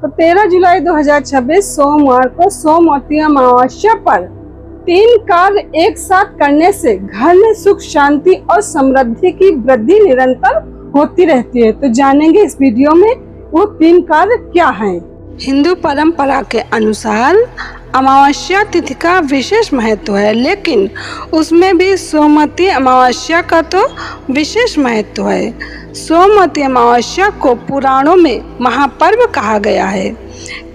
तो 13 जुलाई 2026 सोमवार को सोमवती अमावस्या पर 3 कार्य एक साथ करने से घर में सुख शांति और समृद्धि की वृद्धि निरंतर होती रहती है। तो जानेंगे इस वीडियो में वो 3 कार्य क्या हैं। हिंदू परंपरा के अनुसार अमावस्या तिथि का विशेष महत्व है, लेकिन उसमें भी सोमवती अमावस्या का तो विशेष महत्व है। सोमवती अमावस्या को पुराणों में महापर्व कहा गया है,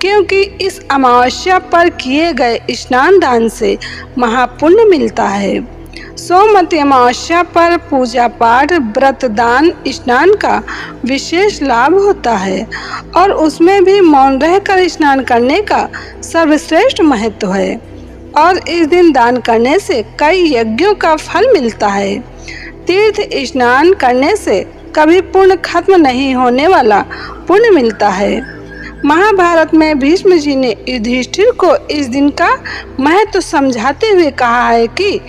क्योंकि इस अमावस्या पर किए गए स्नान दान से महापुण्य मिलता है। सोमवती अमावस्या पर पूजा पाठ, व्रत, दान, स्नान का विशेष लाभ होता है और उसमें भी मौन रहकर स्नान करने का सर्वश्रेष्ठ महत्व है। और इस दिन दान करने से कई यज्ञों का फल मिलता है। तीर्थ स्नान करने से कभी पुण्य खत्म नहीं होने वाला पुण्य मिलता है। महाभारत में भीष्म जी ने युधिष्ठिर को इस दिन का महत्व समझाते हुए कहा है कि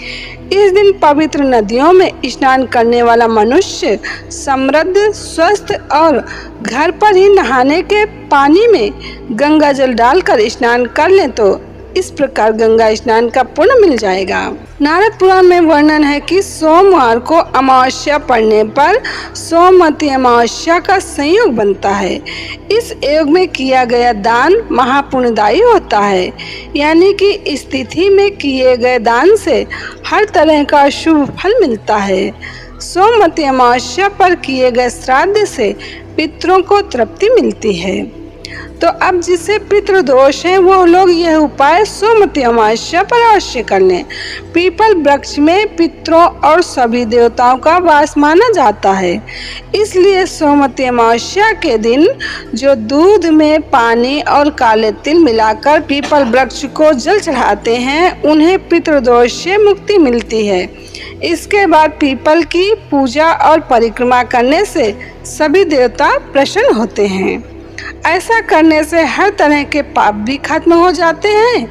इस दिन पवित्र नदियों में स्नान करने वाला मनुष्य समृद्ध, स्वस्थ और घर पर ही नहाने के पानी में गंगा जल डालकर स्नान कर ले तो इस प्रकार गंगा स्नान का पुण्य मिल जाएगा। नारद पुराण में वर्णन है कि सोमवार को अमावस्या पड़ने पर सोमवती अमावस्या का संयोग बनता है। इस योग में किया गया दान महापुण्यदायी होता है, यानी कि इस तिथि में किए गए दान से हर तरह का शुभ फल मिलता है। सोमवती अमावस्या पर किए गए श्राद्ध से पितरों को तृप्ति मिलती है। तो अब जिसे पितृदोष है वो लोग यह उपाय सोमवती अमावस्या पर अवश्य कर लें। पीपल वृक्ष में पितरों और सभी देवताओं का वास माना जाता है, इसलिए सोमवती अमावस्या के दिन जो दूध में पानी और काले तिल मिलाकर पीपल वृक्ष को जल चढ़ाते हैं, उन्हें पितृदोष से मुक्ति मिलती है। इसके बाद पीपल की पूजा और परिक्रमा करने से सभी देवता प्रसन्न होते हैं। ऐसा करने से हर तरह के पाप भी खत्म हो जाते हैं।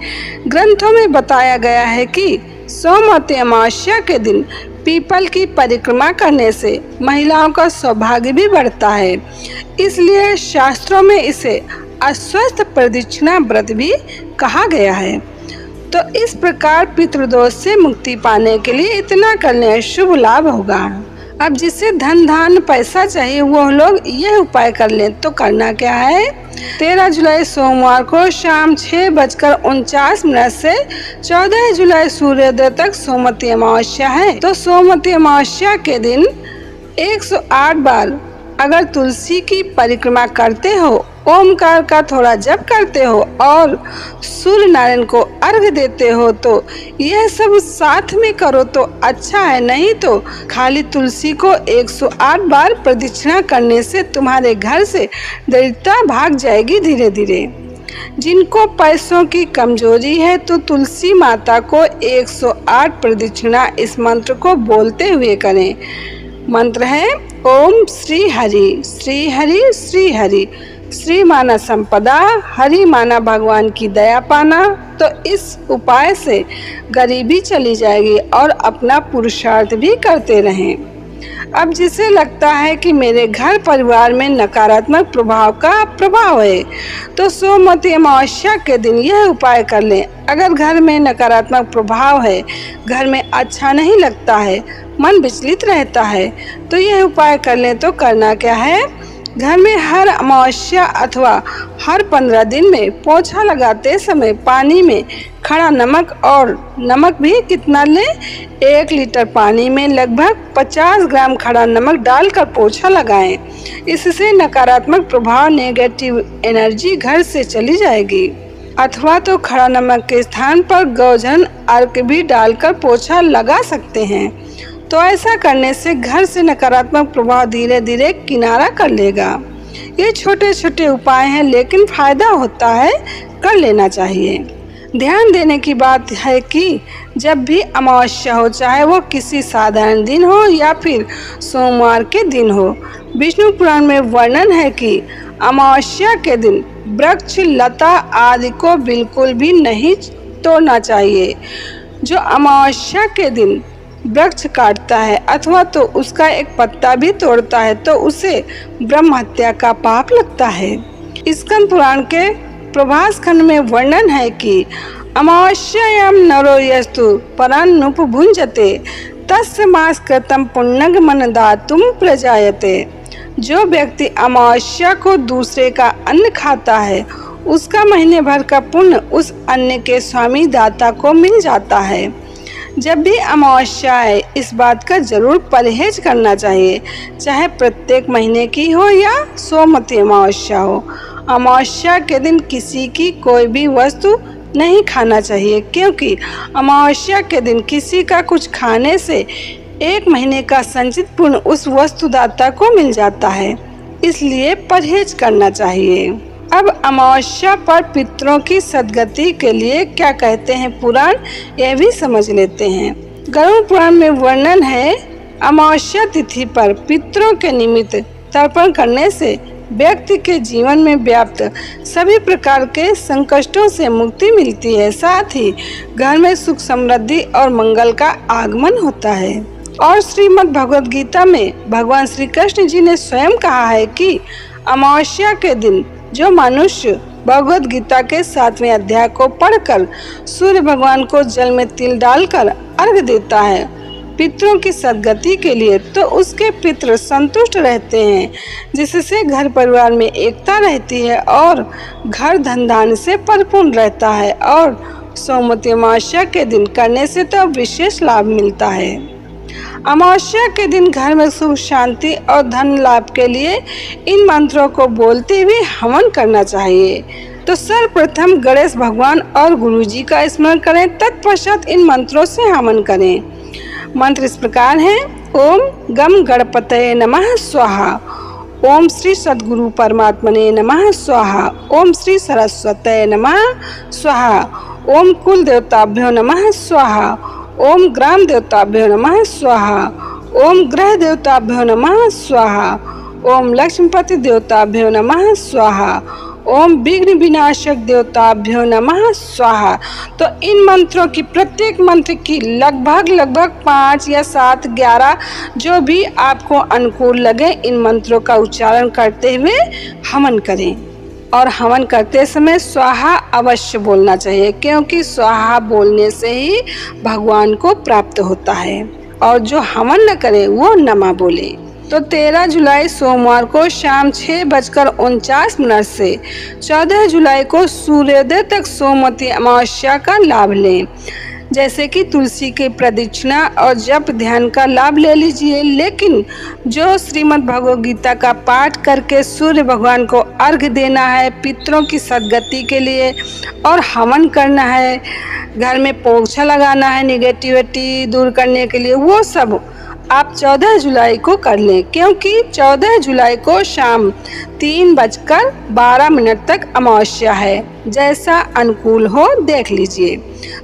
ग्रंथों में बताया गया है कि सोमवती अमावस्या के दिन पीपल की परिक्रमा करने से महिलाओं का सौभाग्य भी बढ़ता है, इसलिए शास्त्रों में इसे अश्वत्थ प्रदक्षिणा व्रत भी कहा गया है। तो इस प्रकार पितृदोष से मुक्ति पाने के लिए इतना करने शुभ लाभ होगा। अब जिसे धन धान पैसा चाहिए वो लोग यह उपाय कर लें। तो करना क्या है, 13 जुलाई सोमवार को शाम 6:49 से 14 जुलाई सूर्योदय तक सोमवती अमावस्या है। तो सोमवती अमावस्या के दिन 108 बार अगर तुलसी की परिक्रमा करते हो, ओमकार का थोड़ा जप करते हो और सूर्य नारायण को अर्घ्य देते हो तो यह सब साथ में करो तो अच्छा है, नहीं तो खाली तुलसी को 108 बार प्रदक्षिणा करने से तुम्हारे घर से दरिद्रता भाग जाएगी धीरे धीरे। जिनको पैसों की कमजोरी है तो तुलसी माता को 108 प्रदक्षिणा इस मंत्र को बोलते हुए करें। मंत्र है ओम श्री हरि श्री हरि श्री हरि। श्री माना संपदा, हरि माना भगवान की दया पाना। तो इस उपाय से गरीबी चली जाएगी और अपना पुरुषार्थ भी करते रहें। अब जिसे लगता है कि मेरे घर परिवार में नकारात्मक प्रभाव का प्रभाव है, तो सोमवती अमावस्या के दिन यह उपाय कर लें। अगर घर में नकारात्मक प्रभाव है, घर में अच्छा नहीं लगता है, मन विचलित रहता है, तो यह उपाय कर लें। तो करना क्या है, घर में हर अमावस्या अथवा हर 15 दिन में पोछा लगाते समय पानी में खड़ा नमक, और नमक भी कितना लें, 1 लीटर पानी में लगभग 50 ग्राम खड़ा नमक डालकर पोछा लगाएं। इससे नकारात्मक प्रभाव, नेगेटिव एनर्जी घर से चली जाएगी। अथवा तो खड़ा नमक के स्थान पर गौजन अर्क भी डालकर पोछा लगा सकते हैं। तो ऐसा करने से घर से नकारात्मक प्रभाव धीरे धीरे किनारा कर लेगा। ये छोटे छोटे उपाय हैं, लेकिन फायदा होता है, कर लेना चाहिए। ध्यान देने की बात है कि जब भी अमावस्या हो, चाहे वो किसी साधारण दिन हो या फिर सोमवार के दिन हो, विष्णु पुराण में वर्णन है कि अमावस्या के दिन वृक्ष, लता आदि को बिल्कुल भी नहीं तोड़ना चाहिए। जो अमावस्या के दिन वृक्ष काटता है अथवा तो उसका एक पत्ता भी तोड़ता है तो उसे ब्रह्म हत्या का पाप लगता है। स्कंद पुराण के प्रभास खंड में वर्णन है कि अमावास्यायां नरो यस्तु परान्नुपभुञ्जते तस्य मास कृतं पुण्यं दातुं प्रजायते। जो व्यक्ति अमावस्या को दूसरे का अन्न खाता है उसका महीने भर का पुण्य उस अन्न के स्वामी दाता को मिल जाता है। जब भी अमावस्या आए इस बात का जरूर परहेज करना चाहिए, चाहे प्रत्येक महीने की हो या सोमवती अमावस्या हो। अमावस्या के दिन किसी की कोई भी वस्तु नहीं खाना चाहिए, क्योंकि अमावस्या के दिन किसी का कुछ खाने से एक महीने का संचित पुण्य उस वस्तुदाता को मिल जाता है, इसलिए परहेज करना चाहिए। अब अमावस्या पर पितरों की सद्गति के लिए क्या कहते हैं पुराण, यह भी समझ लेते हैं। गरुड़ पुराण में वर्णन है, अमावस्या तिथि पर पितरों के निमित्त तर्पण करने से व्यक्ति के जीवन में व्याप्त सभी प्रकार के संकटों से मुक्ति मिलती है, साथ ही घर में सुख समृद्धि और मंगल का आगमन होता है। और श्रीमद् भगवद गीता में भगवान श्री कृष्ण जी ने स्वयं कहा है कि अमावस्या के दिन जो मनुष्य भगवद गीता के 7वें अध्याय को पढ़कर सूर्य भगवान को जल में तिल डालकर अर्घ देता है पितरों की सद्गति के लिए, तो उसके पितृ संतुष्ट रहते हैं, जिससे घर परिवार में एकता रहती है और घर धन धान्य से परिपूर्ण रहता है। और सोमवती अमावस्या के दिन करने से तो विशेष लाभ मिलता है। अमावस्या के दिन घर में सुख शांति और धन लाभ के लिए इन मंत्रों को बोलते हुए हवन करना चाहिए। तो सर्वप्रथम गणेश भगवान और गुरु जी का स्मरण करें, तत्पश्चात इन मंत्रों से हवन करें। मंत्र इस प्रकार है, ओम गम गणपतये नमः स्वाहा, ओम श्री सद्गुरु परमात्मने नमः स्वाहा, ओम श्री सरस्वतये नमः स्वाहा, ओम कुल देवताभ्यो नमः स्वाहा, ओम ग्राम देवताभ्यो नमः स्वाहा, ओम ग्रह देवताभ्यो नमः स्वाहा, ओम लक्ष्मीपति देवताभ्यो नमः स्वाहा, ओम विघ्न विनाशक देवताभ्यो नमः स्वाहा। तो इन मंत्रों की प्रत्येक मंत्र की लगभग 5 या 7, 11 जो भी आपको अनुकूल लगे इन मंत्रों का उच्चारण करते हुए हवन करें। और हवन करते समय स्वाहा अवश्य बोलना चाहिए, क्योंकि स्वाहा बोलने से ही भगवान को प्राप्त होता है। और जो हवन न करे वो नमा बोले। तो 13 जुलाई सोमवार को शाम 6:49 से 14 जुलाई को सूर्योदय तक सोमवती अमावस्या का लाभ लें। जैसे कि तुलसी की प्रदक्षिणा और जप ध्यान का लाभ ले लीजिए, लेकिन जो श्रीमद् भगवद गीता का पाठ करके सूर्य भगवान को अर्घ देना है पितरों की सद्गति के लिए और हवन करना है, घर में पोछा लगाना है निगेटिविटी दूर करने के लिए, वो सब आप 14 जुलाई को कर लें, क्योंकि 14 जुलाई को शाम 3:12 तक अमावस्या है। जैसा अनुकूल हो देख लीजिए।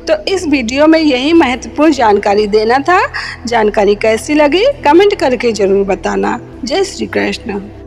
तो इस वीडियो में यही महत्वपूर्ण जानकारी देना था। जानकारी कैसी लगी कमेंट करके जरूर बताना। जय श्री कृष्ण।